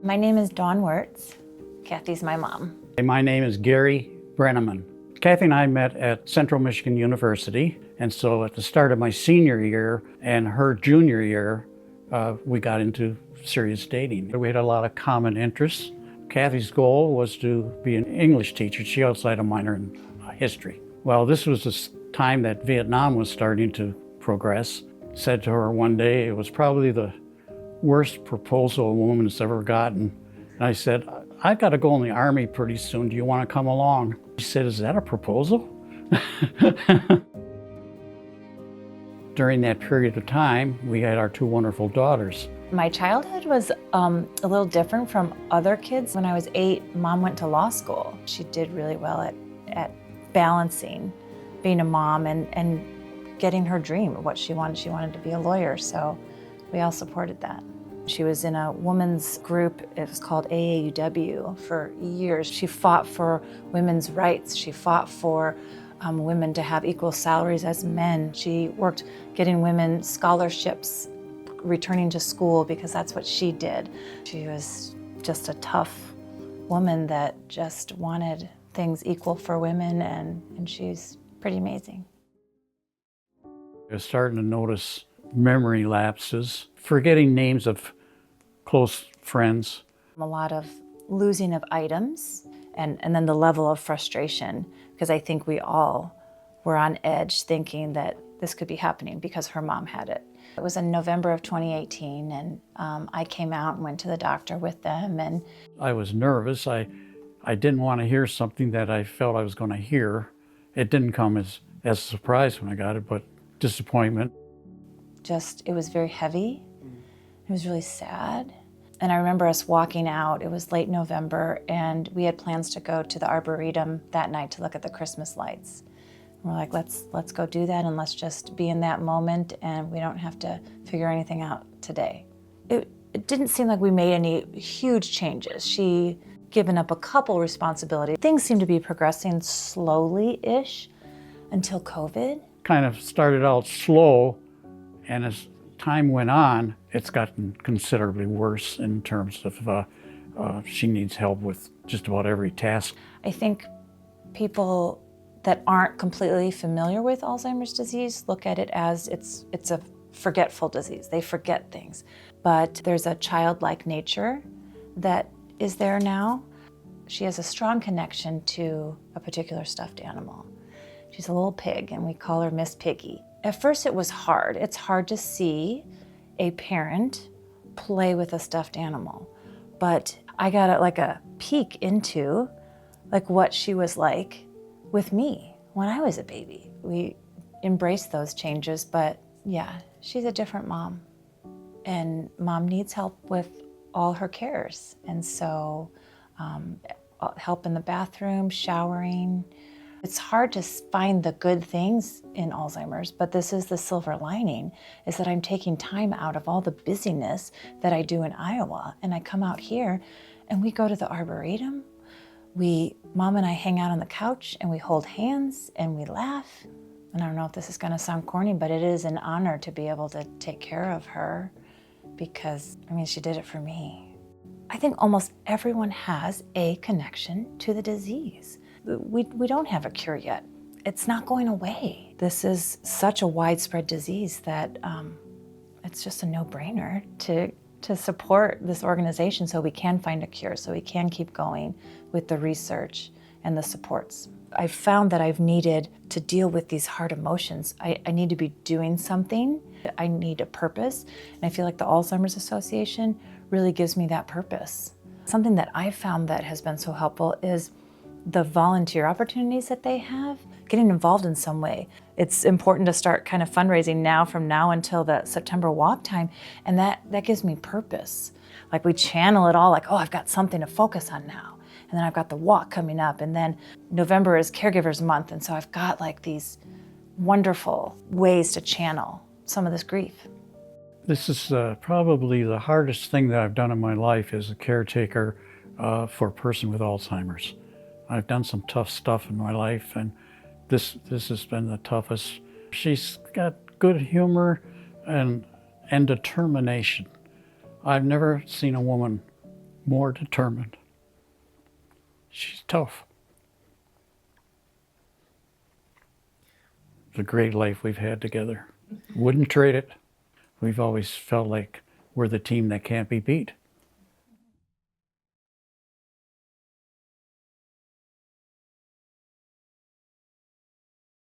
My name is Dawn Wirtz. Kathy's my mom. My name is Gary Brenneman. Kathy and I met at Central Michigan University, and so at the start of my senior year and her junior year, we got into serious dating. We had a lot of common interests. Kathy's goal was to be an English teacher. She also had a minor in history. Well, this was the time that Vietnam was starting to progress. Said to her one day, it was probably the worst proposal a woman has ever gotten. And I said, I've got to go in the Army pretty soon. Do you want to come along? She said, is that a proposal? During that period of time, we had our two wonderful daughters. My childhood was a little different from other kids. When I was 8, Mom went to law school. She did really well at balancing being a mom and getting her dream of what she wanted. She wanted to be a lawyer, so we all supported that. She was in a women's group, it was called AAUW, for years. She fought for women's rights. She fought for women to have equal salaries as men. She worked getting women scholarships, returning to school, because that's what she did. She was just a tough woman that just wanted things equal for women, and she's pretty amazing. I was starting to notice memory lapses, forgetting names of close friends. A lot of losing of items, and then the level of frustration, because I think we all were on edge thinking that this could be happening because her mom had it. It was in November of 2018, and I came out and went to the doctor with them. And I was nervous. I didn't want to hear something that I felt I was going to hear. It didn't come as a surprise when I got it, but disappointment. It was very heavy. It was really sad. And I remember us walking out, it was late November, and we had plans to go to the Arboretum that night to look at the Christmas lights. And we're like, let's go do that, and let's just be in that moment, and we don't have to figure anything out today. It didn't seem like we made any huge changes. She given up a couple responsibilities. Things seemed to be progressing slowly-ish until COVID. Kind of started out slow, and as time went on, it's gotten considerably worse in terms of she needs help with just about every task. I think people that aren't completely familiar with Alzheimer's disease look at it as it's a forgetful disease. They forget things. But there's a childlike nature that is there now. She has a strong connection to a particular stuffed animal. She's a little pig, and we call her Miss Piggy. At first it was hard. It's hard to see a parent play with a stuffed animal. But I got a peek into what she was like with me when I was a baby. We embraced those changes, but yeah, she's a different mom. And Mom needs help with all her cares. And so help in the bathroom, showering. It's hard to find the good things in Alzheimer's, but this is the silver lining, is that I'm taking time out of all the busyness that I do in Iowa. And I come out here and we go to the Arboretum. Mom and I hang out on the couch and we hold hands and we laugh. And I don't know if this is gonna sound corny, but it is an honor to be able to take care of her because, she did it for me. I think almost everyone has a connection to the disease. We don't have a cure yet. It's not going away. This is such a widespread disease that it's just a no-brainer to support this organization so we can find a cure, so we can keep going with the research and the supports. I've found that I've needed to deal with these hard emotions. I need to be doing something. I need a purpose. And I feel like the Alzheimer's Association really gives me that purpose. Something that I've found that has been so helpful is the volunteer opportunities that they have, getting involved in some way. It's important to start kind of fundraising from now until the September walk time, and that gives me purpose. We channel it all I've got something to focus on now. And then I've got the walk coming up, and then November is Caregivers Month, and so I've got these wonderful ways to channel some of this grief. This is probably the hardest thing that I've done in my life as a caretaker for a person with Alzheimer's. I've done some tough stuff in my life, and this has been the toughest. She's got good humor and determination. I've never seen a woman more determined. She's tough. It's a great life we've had together. Wouldn't trade it. We've always felt like we're the team that can't be beat.